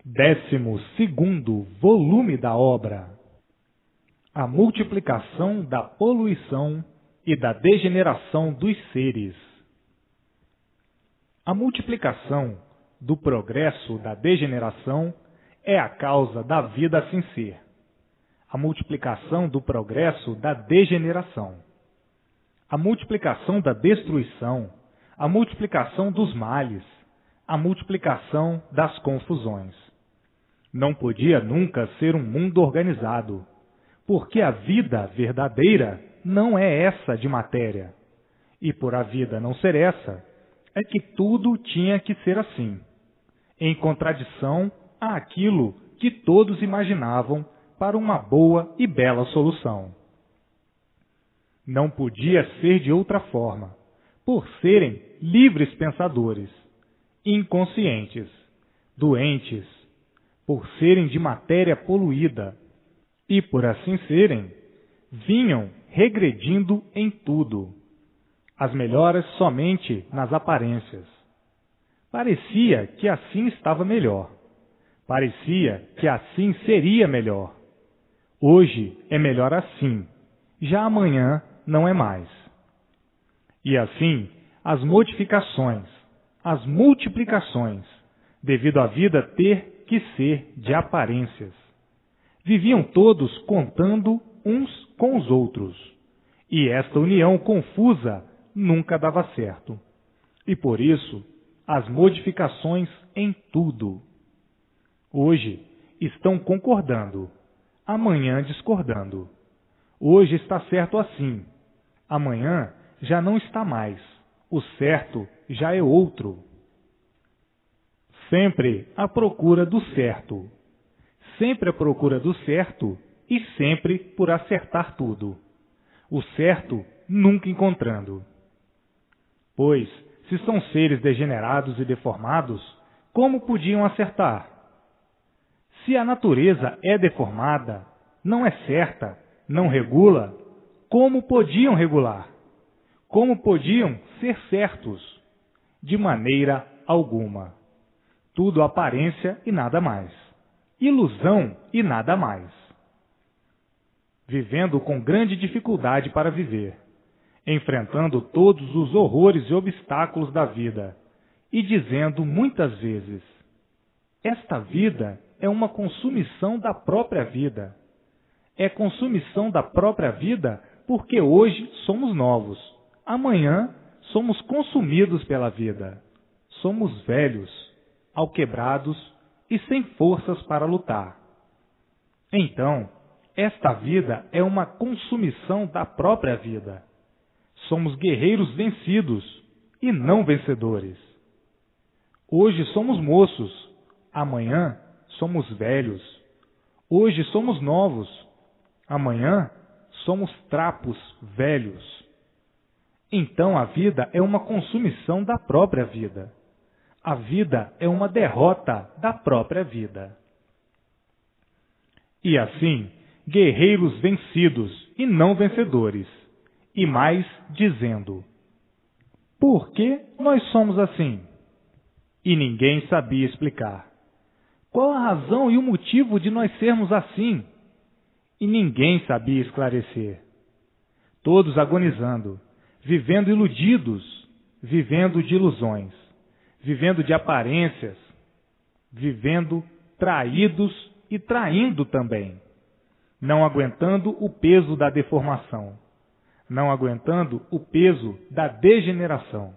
12º volume da obra: A multiplicação da poluição e da degeneração dos seres. A multiplicação do progresso da degeneração é a causa da vida assim ser. A multiplicação do progresso da degeneração. A multiplicação da destruição. A multiplicação dos males. A multiplicação das confusões. Não podia nunca ser um mundo organizado, porque a vida verdadeira não é essa de matéria. E por a vida não ser essa, é que tudo tinha que ser assim, em contradição àquilo que todos imaginavam para uma boa e bela solução. Não podia ser de outra forma, por serem livres pensadores, inconscientes, doentes, por serem de matéria poluída, e por assim serem, vinham regredindo em tudo. As melhoras somente nas aparências. Parecia que assim estava melhor. Parecia que assim seria melhor. Hoje é melhor assim, já amanhã não é mais. E assim, as modificações, as multiplicações, devido à vida ter que ser de aparências. Viviam todos contando uns com os outros, e esta união confusa nunca dava certo. E por isso, as modificações em tudo. Hoje estão concordando, amanhã discordando. Hoje está certo assim, amanhã já não está mais, o certo já é outro. Sempre à procura do certo. Sempre à procura do certo e sempre por acertar tudo. O certo nunca encontrando. Pois, se são seres degenerados e deformados, como podiam acertar? Se a natureza é deformada, não é certa, não regula, como podiam regular? Como podiam ser certos? De maneira alguma. Tudo aparência e nada mais. Ilusão e nada mais. Vivendo com grande dificuldade para viver, enfrentando todos os horrores e obstáculos da vida, e dizendo muitas vezes: esta vida é uma consumição da própria vida. É consumição da própria vida porque hoje somos novos, amanhã somos consumidos pela vida. Somos velhos, alquebrados e sem forças para lutar. Então, esta vida é uma consumição da própria vida. Somos guerreiros vencidos e não vencedores. Hoje somos moços, amanhã somos velhos. Hoje somos novos, amanhã somos trapos velhos. Então a vida é uma consumição da própria vida. A vida é uma derrota da própria vida. E assim, guerreiros vencidos e não vencedores, e mais dizendo: por que nós somos assim? E ninguém sabia explicar. Qual a razão e o motivo de nós sermos assim? E ninguém sabia esclarecer. Todos agonizando, vivendo iludidos, vivendo de ilusões, vivendo de aparências, vivendo traídos e traindo também, não aguentando o peso da deformação, não aguentando o peso da degeneração,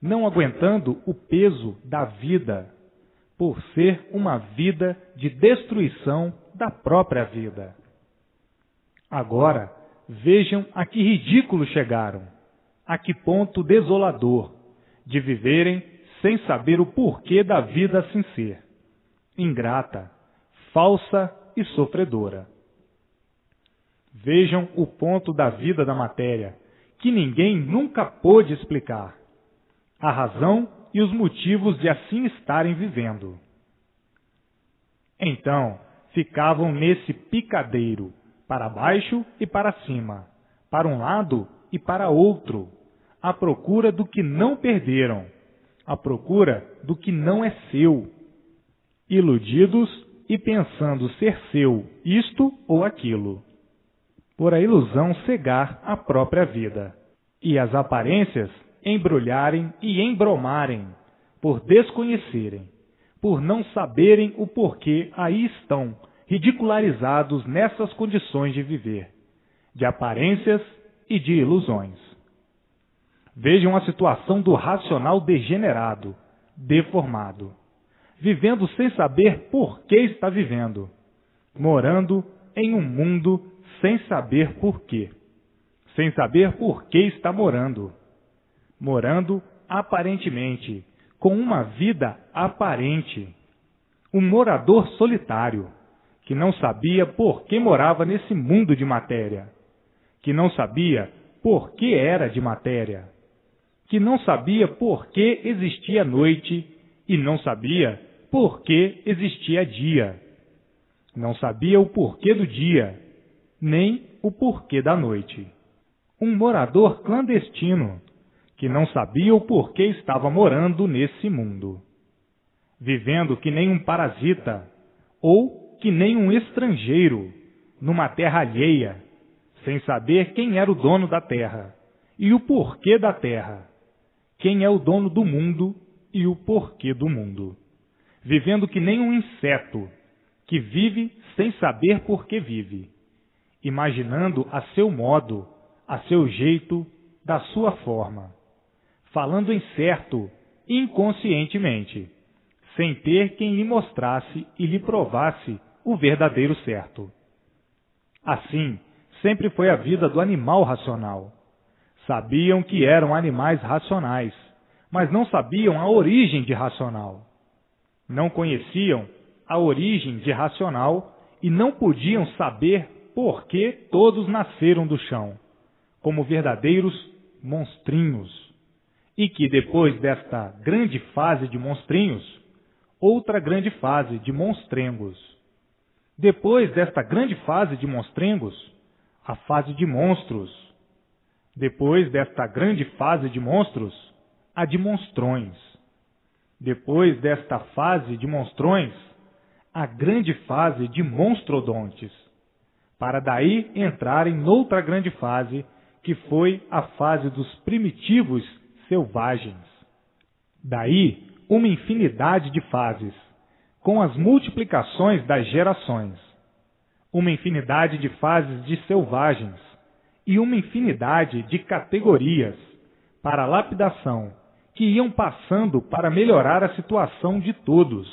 não aguentando o peso da vida, por ser uma vida de destruição da própria vida. Agora, vejam a que ridículo chegaram, a que ponto desolador, de viverem sem saber o porquê da vida assim ser, ingrata, falsa e sofredora. Vejam o ponto da vida da matéria, que ninguém nunca pôde explicar, a razão e os motivos de assim estarem vivendo. Então, ficavam nesse picadeiro, para baixo e para cima, para um lado e para outro, à procura do que não perderam, à procura do que não é seu. iludidos e pensando ser seu isto ou aquilo, por a ilusão cegar a própria vida, e as aparências embrulharem e embromarem, por desconhecerem, por não saberem o porquê aí estão ridicularizados nessas condições de viver, de aparências e de ilusões. Vejam a situação do racional degenerado, deformado, vivendo sem saber por que está vivendo, morando em um mundo sem saber por quê, sem saber por que está morando, morando aparentemente, com uma vida aparente, um morador solitário, que não sabia por que morava nesse mundo de matéria, que não sabia por que era de matéria, que não sabia por que existia noite e não sabia por que existia dia, não sabia o porquê do dia, nem o porquê da noite. Um morador clandestino, que não sabia o porquê estava morando nesse mundo, vivendo que nem um parasita ou que nem um estrangeiro numa terra alheia, sem saber quem era o dono da terra e o porquê da terra, quem é o dono do mundo e o porquê do mundo, vivendo que nem um inseto que vive sem saber por que vive, imaginando a seu modo, a seu jeito, da sua forma, falando incerto, inconscientemente, sem ter quem lhe mostrasse e lhe provasse o verdadeiro certo. Assim, sempre foi a vida do animal racional. Sabiam que eram animais racionais, mas não sabiam a origem de racional. Não conheciam a origem de racional e não podiam saber por que todos nasceram do chão, como verdadeiros monstrinhos, e que depois desta grande fase de monstrinhos, outra grande fase de monstrengos. Depois desta grande fase de monstrengos, a fase de monstros. Depois desta grande fase de monstros, a de monstrões. Depois desta fase de monstrões, a grande fase de monstrodontes, para daí entrarem noutra grande fase, que foi a fase dos primitivos selvagens. Daí uma infinidade de fases, com as multiplicações das gerações, uma infinidade de fases de selvagens e uma infinidade de categorias para a lapidação, que iam passando para melhorar a situação de todos,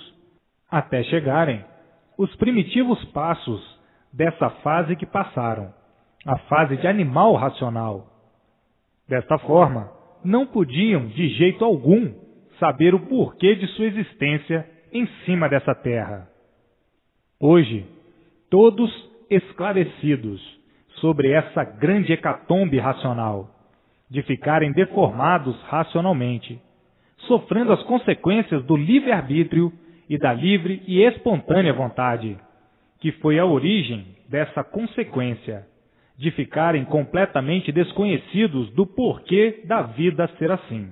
até chegarem os primitivos passos dessa fase que passaram, a fase de animal racional. Desta forma, não podiam, de jeito algum, saber o porquê de sua existência em cima dessa terra. Hoje, todos esclarecidos sobre essa grande hecatombe racional, de ficarem deformados racionalmente, sofrendo as consequências do livre-arbítrio e da livre e espontânea vontade, que foi a origem dessa consequência, de ficarem completamente desconhecidos do porquê da vida ser assim.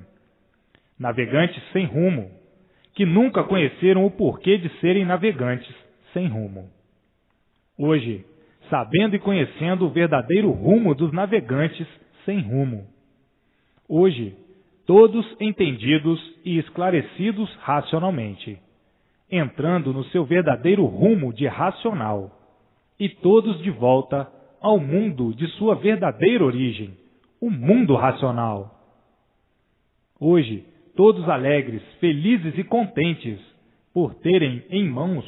Navegantes sem rumo, que nunca conheceram o porquê de serem navegantes sem rumo. Hoje, sabendo e conhecendo o verdadeiro rumo dos navegantes sem rumo. Hoje, todos entendidos e esclarecidos racionalmente, entrando no seu verdadeiro rumo de racional, e todos de volta ao mundo de sua verdadeira origem, o mundo racional. Hoje, todos alegres, felizes e contentes por terem em mãos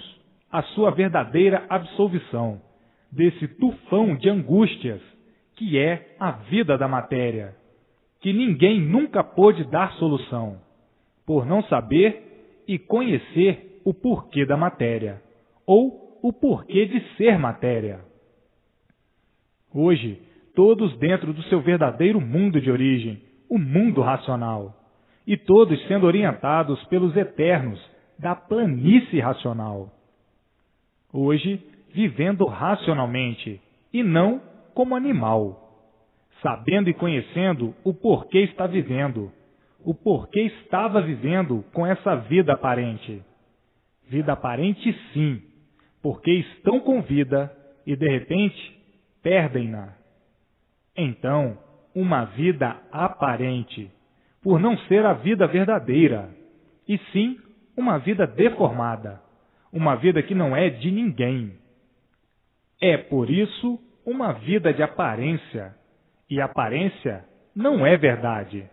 a sua verdadeira absolvição desse tufão de angústias que é a vida da matéria, que ninguém nunca pôde dar solução, por não saber e conhecer o porquê da matéria, ou o porquê de ser matéria. Hoje, todos dentro do seu verdadeiro mundo de origem, o mundo racional, e todos sendo orientados pelos eternos da planície racional. Hoje, vivendo racionalmente, e não como animal, sabendo e conhecendo o porquê está vivendo, o porquê estava vivendo com essa vida aparente, Vida aparente, sim, porque estão com vida e, de repente, perdem-na. Então, uma vida aparente, por não ser a vida verdadeira, e sim uma vida deformada, uma vida que não é de ninguém. É, por isso, uma vida de aparência, e aparência não é verdade.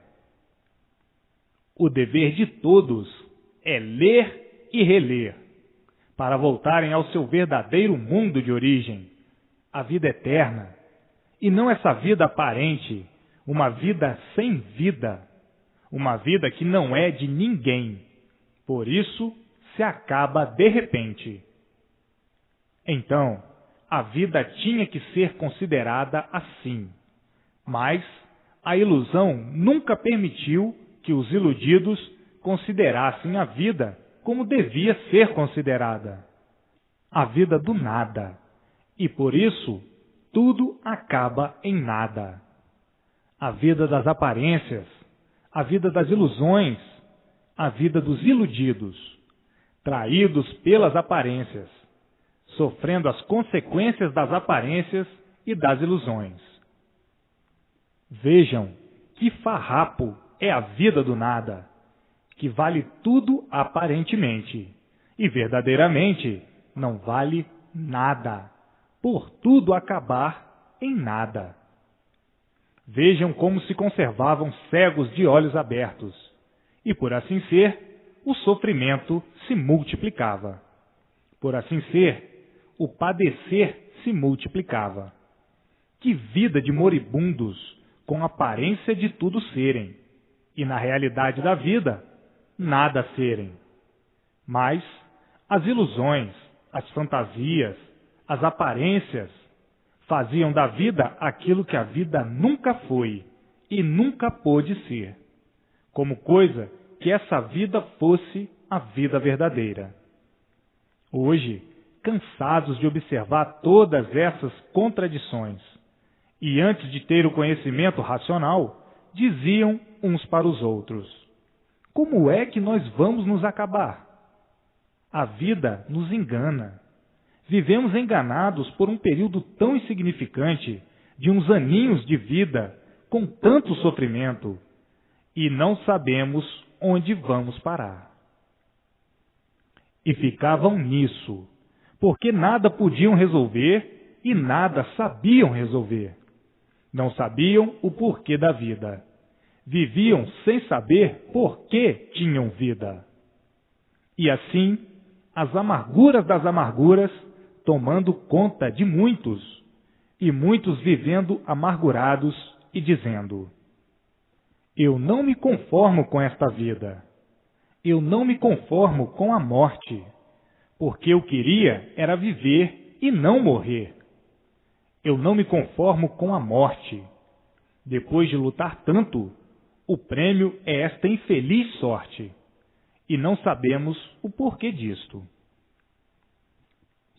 O dever de todos é ler e reler, para voltarem ao seu verdadeiro mundo de origem, a vida eterna, e não essa vida aparente, uma vida sem vida, uma vida que não é de ninguém, por isso se acaba de repente. Então, a vida tinha que ser considerada assim, mas a ilusão nunca permitiu que os iludidos considerassem a vida como devia ser considerada, a vida do nada, e por isso tudo acaba em nada. A vida das aparências, a vida das ilusões, a vida dos iludidos, traídos pelas aparências, sofrendo as consequências das aparências e das ilusões. Vejam que farrapo é a vida do nada, que vale tudo aparentemente e verdadeiramente não vale nada, por tudo acabar em nada. Vejam como se conservavam cegos de olhos abertos, e por assim ser, o sofrimento se multiplicava. Por assim ser, o padecer se multiplicava. Que vida de moribundos, com aparência de tudo serem, e na realidade da vida, nada serem. Mas as ilusões, as fantasias, as aparências, faziam da vida aquilo que a vida nunca foi e nunca pôde ser, como coisa que essa vida fosse a vida verdadeira. Hoje, cansados de observar todas essas contradições, e antes de ter o conhecimento racional, diziam uns para os outros: como é que nós vamos nos acabar? A vida nos engana. Vivemos enganados por um período tão insignificante, de uns aninhos de vida, com tanto sofrimento, e não sabemos onde vamos parar. E ficavam nisso, porque nada podiam resolver e nada sabiam resolver. Não sabiam o porquê da vida. Viviam sem saber por que tinham vida. E assim, as amarguras das amarguras tomando conta de muitos, e muitos vivendo amargurados e dizendo: eu não me conformo com esta vida, eu não me conformo com a morte, porque eu queria era viver e não morrer. Eu não me conformo com a morte. Depois de lutar tanto, o prêmio é esta infeliz sorte, e não sabemos o porquê disto.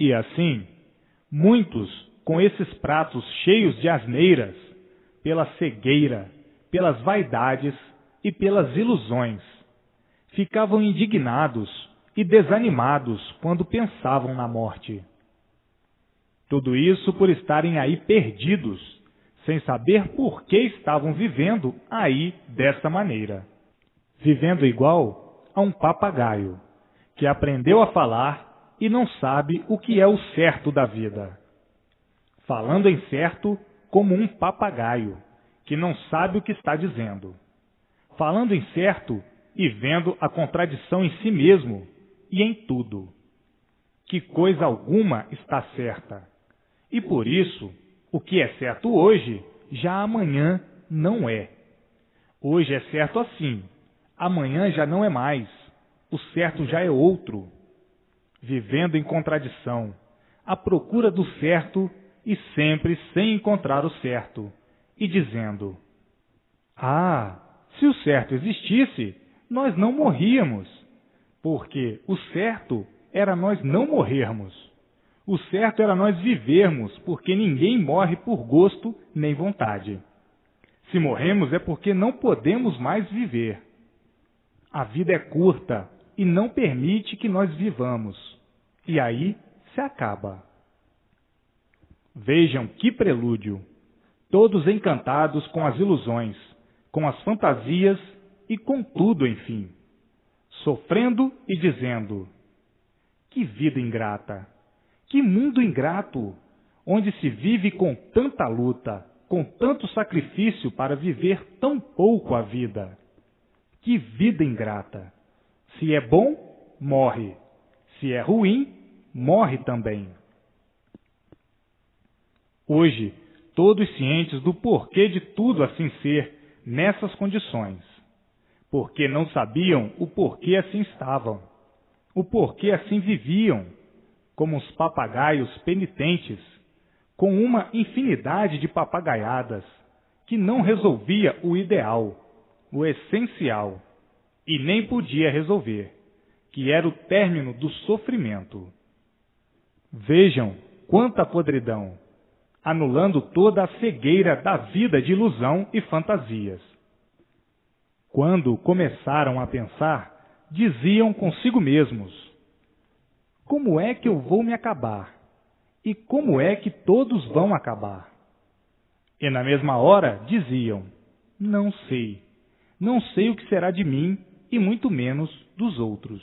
E assim, muitos, com esses pratos cheios de asneiras, pela cegueira, pelas vaidades e pelas ilusões, ficavam indignados e desanimados quando pensavam na morte. Tudo isso por estarem aí perdidos, sem saber por que estavam vivendo aí dessa maneira. Vivendo igual a um papagaio, que aprendeu a falar e não sabe o que é o certo da vida. Falando em certo como um papagaio, que não sabe o que está dizendo. Falando em certo e vendo a contradição em si mesmo e em tudo. Que coisa alguma está certa. E por isso, o que é certo hoje, já amanhã não é. Hoje é certo assim, amanhã já não é mais. O certo já é outro. Vivendo em contradição, à procura do certo e sempre sem encontrar o certo, e dizendo: ah, se o certo existisse, nós não morríamos, porque o certo era nós não morrermos. O certo era nós vivermos, porque ninguém morre por gosto nem vontade. Se morremos é porque não podemos mais viver. A vida é curta, e não permite que nós vivamos. E aí se acaba. Vejam que prelúdio! Todos encantados com as ilusões, com as fantasias e com tudo, enfim. Sofrendo e dizendo: que vida ingrata! Que mundo ingrato! Onde se vive com tanta luta, com tanto sacrifício para viver tão pouco a vida. Que vida ingrata! Se é bom, morre. Se é ruim, morre também. Hoje, todos cientes do porquê de tudo assim ser nessas condições, porque não sabiam o porquê assim estavam, o porquê assim viviam, como os papagaios penitentes, com uma infinidade de papagaiadas, que não resolvia o ideal, o essencial, e nem podia resolver, que era o término do sofrimento. Vejam quanta podridão, anulando toda a cegueira da vida de ilusão e fantasias. Quando começaram a pensar, diziam consigo mesmos: como é que eu vou me acabar? E como é que todos vão acabar? E na mesma hora diziam: não sei o que será de mim e muito menos dos outros.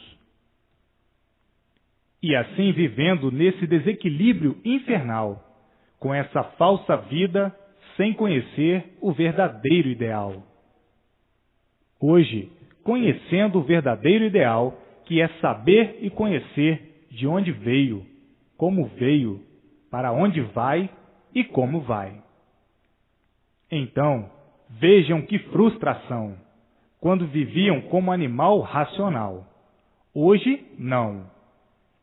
E assim vivendo nesse desequilíbrio infernal, com essa falsa vida sem conhecer o verdadeiro ideal. Hoje, conhecendo o verdadeiro ideal, que é saber e conhecer de onde veio, como veio, para onde vai e como vai. Então, vejam que frustração, quando viviam como animal racional. Hoje, não.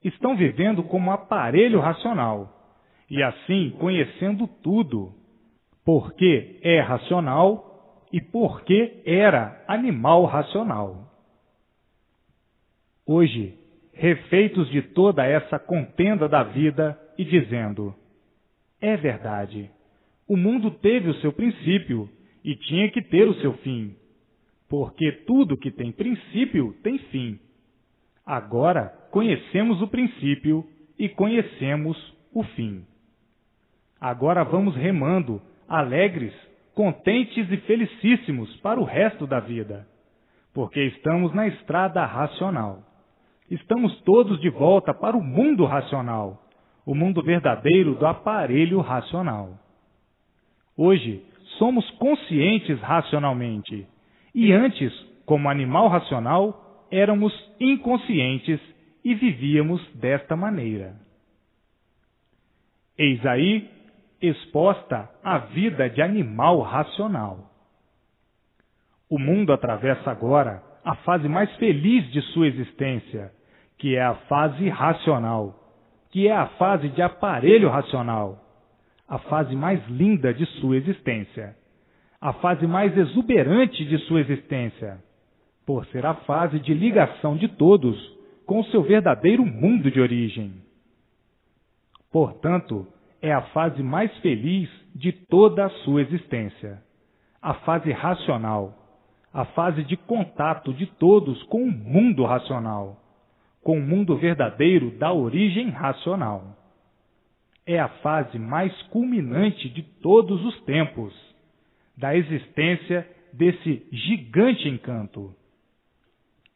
Estão vivendo como aparelho racional, e assim conhecendo tudo, porque é racional e porque era animal racional. Hoje, refeitos de toda essa contenda da vida e dizendo: é verdade, o mundo teve o seu princípio e tinha que ter o seu fim, porque tudo que tem princípio tem fim. Agora conhecemos o princípio e conhecemos o fim. Agora vamos remando, alegres, contentes e felicíssimos para o resto da vida, porque estamos na estrada racional. Estamos todos de volta para o mundo racional, o mundo verdadeiro do aparelho racional. Hoje, somos conscientes racionalmente, e antes, como animal racional, éramos inconscientes e vivíamos desta maneira. Eis aí exposta a vida de animal racional. O mundo atravessa agora a fase mais feliz de sua existência, que é a fase racional, que é a fase de aparelho racional, a fase mais linda de sua existência, a fase mais exuberante de sua existência, por ser a fase de ligação de todos com o seu verdadeiro mundo de origem. Portanto, é a fase mais feliz de toda a sua existência, a fase racional, a fase de contato de todos com o mundo racional, com o mundo verdadeiro da origem racional. É a fase mais culminante de todos os tempos, da existência desse gigante encanto.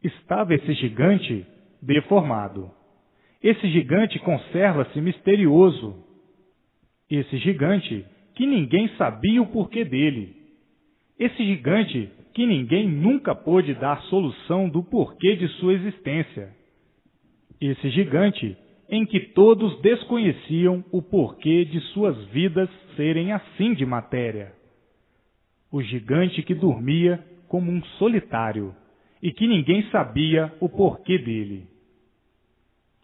Estava esse gigante deformado. Esse gigante conserva-se misterioso. Esse gigante que ninguém sabia o porquê dele. Esse gigante que ninguém nunca pôde dar solução do porquê de sua existência. Esse gigante em que todos desconheciam o porquê de suas vidas serem assim de matéria. O gigante que dormia como um solitário e que ninguém sabia o porquê dele.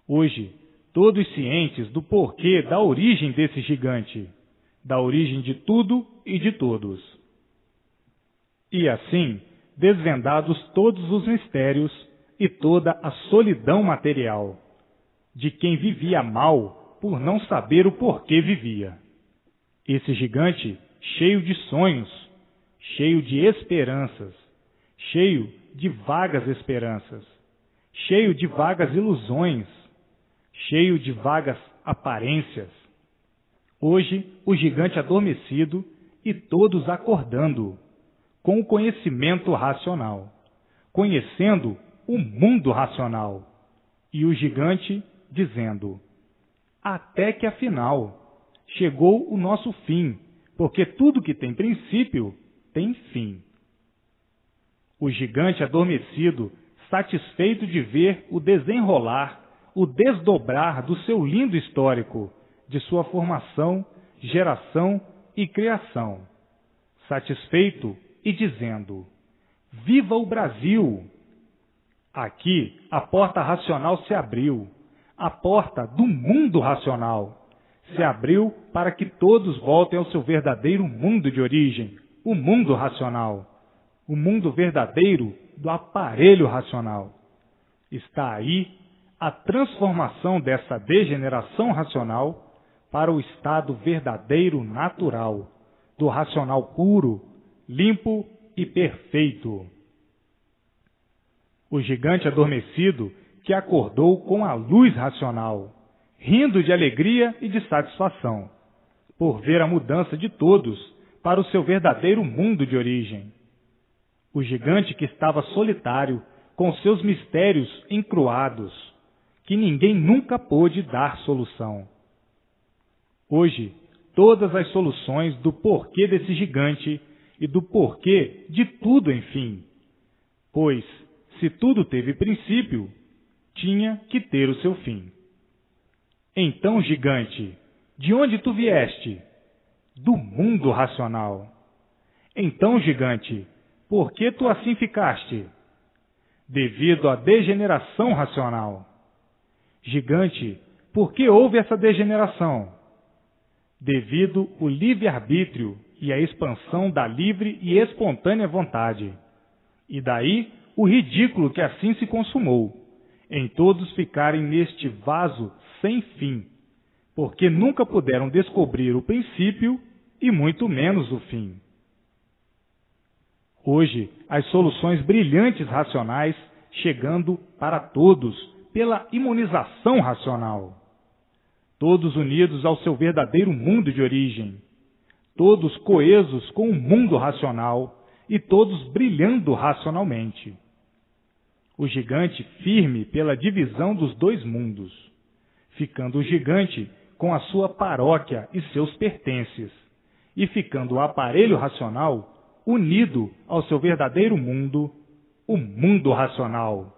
Hoje, todos cientes do porquê da origem desse gigante, da origem de tudo e de todos. E assim, desvendados todos os mistérios e toda a solidão material, de quem vivia mal por não saber o porquê vivia. Esse gigante cheio de sonhos, cheio de esperanças, cheio de vagas esperanças, cheio de vagas ilusões, cheio de vagas aparências. Hoje, o gigante adormecido e todos acordando, com o conhecimento racional, conhecendo o mundo racional, e o gigante dizendo: até que afinal chegou o nosso fim, porque tudo que tem princípio tem fim. O gigante adormecido, satisfeito de ver o desenrolar, o desdobrar do seu lindo histórico, de sua formação, geração e criação, satisfeito e dizendo: viva o Brasil! Aqui a porta racional se abriu, a porta do mundo racional se abriu para que todos voltem ao seu verdadeiro mundo de origem, o mundo racional, o mundo verdadeiro do aparelho racional. Está aí a transformação dessa degeneração racional para o estado verdadeiro natural, do racional puro, limpo e perfeito. O gigante adormecido que acordou com a luz racional, rindo de alegria e de satisfação, por ver a mudança de todos para o seu verdadeiro mundo de origem. O gigante que estava solitário, com seus mistérios encruados, que ninguém nunca pôde dar solução. Hoje, todas as soluções do porquê desse gigante e do porquê de tudo, enfim. Pois, se tudo teve princípio, tinha que ter o seu fim. Então, gigante, de onde tu vieste? Do mundo racional. Então, gigante, por que tu assim ficaste? Devido à degeneração racional. Gigante, por que houve essa degeneração? Devido ao livre-arbítrio e à expansão da livre e espontânea vontade. E daí o ridículo que assim se consumou, em todos ficarem neste vaso sem fim, porque nunca puderam descobrir o princípio e muito menos o fim. Hoje, as soluções brilhantes racionais chegando para todos pela imunização racional. Todos unidos ao seu verdadeiro mundo de origem, todos coesos com o mundo racional e todos brilhando racionalmente. O gigante firme pela divisão dos dois mundos, ficando o gigante com a sua paróquia e seus pertences, e ficando o aparelho racional unido ao seu verdadeiro mundo, o mundo racional.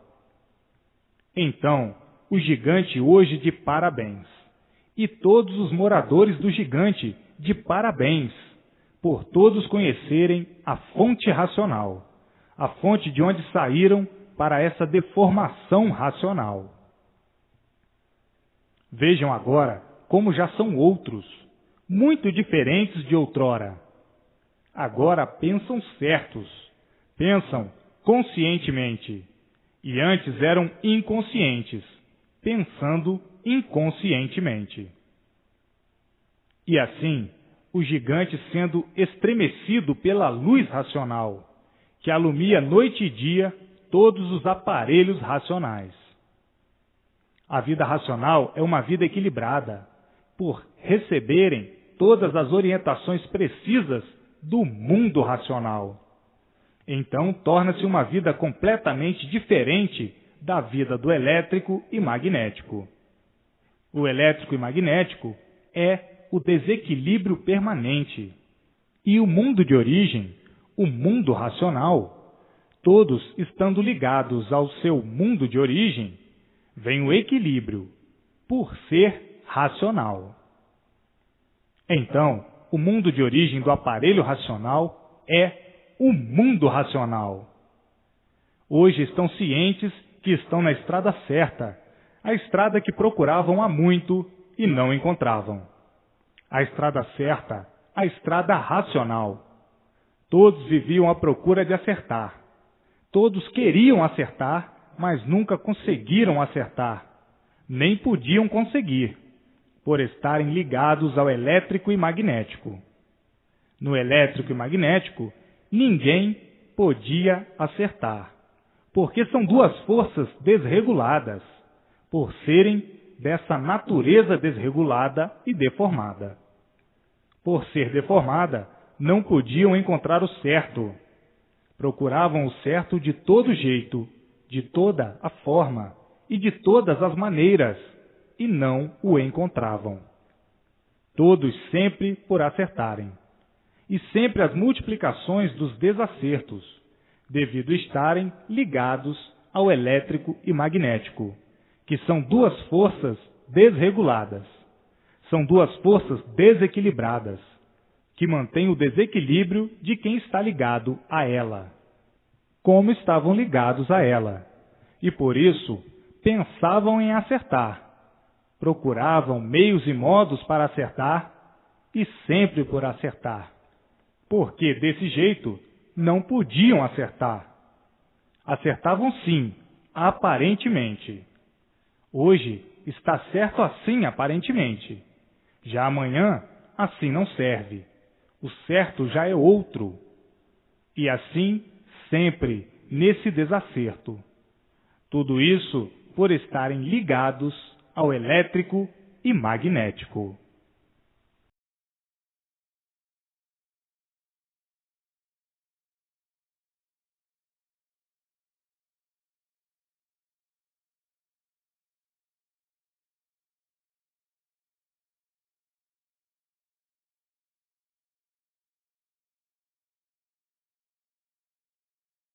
Então, o gigante hoje de parabéns, e todos os moradores do gigante de parabéns, por todos conhecerem a fonte racional, a fonte de onde saíram para essa deformação racional. Vejam agora como já são outros, muito diferentes de outrora. Agora pensam certos, pensam conscientemente, e antes eram inconscientes, pensando inconscientemente. E assim, o gigante sendo estremecido pela luz racional, que alumia noite e dia todos os aparelhos racionais. A vida racional é uma vida equilibrada, por receberem todas as orientações precisas do mundo racional. Então, torna-se uma vida completamente diferente da vida do elétrico e magnético. O elétrico e magnético é o desequilíbrio permanente. E o mundo de origem, o mundo racional, todos estando ligados ao seu mundo de origem, vem o equilíbrio, por ser racional. Então, o mundo de origem do aparelho racional é o mundo racional. Hoje estão cientes que estão na estrada certa, a estrada que procuravam há muito e não encontravam. A estrada certa, a estrada racional. Todos viviam à procura de acertar. Todos queriam acertar, mas nunca conseguiram acertar. Nem podiam conseguir, por estarem ligados ao elétrico e magnético. No elétrico e magnético, ninguém podia acertar, porque são duas forças desreguladas, por serem dessa natureza desregulada e deformada. Por ser deformada, não podiam encontrar o certo. Procuravam o certo de todo jeito, de toda a forma e de todas as maneiras, e não o encontravam. Todos sempre por acertarem, e sempre as multiplicações dos desacertos, devido estarem ligados ao elétrico e magnético, que são duas forças desreguladas. São duas forças desequilibradas, que mantêm o desequilíbrio de quem está ligado a ela, como estavam ligados a ela, e por isso pensavam em acertar, procuravam meios e modos para acertar, e sempre por acertar, porque desse jeito não podiam acertar. Acertavam sim, aparentemente. Hoje está certo assim aparentemente. Já amanhã, assim não serve. O certo já é outro. E assim, sempre, nesse desacerto. Tudo isso por estarem ligados ao elétrico e magnético.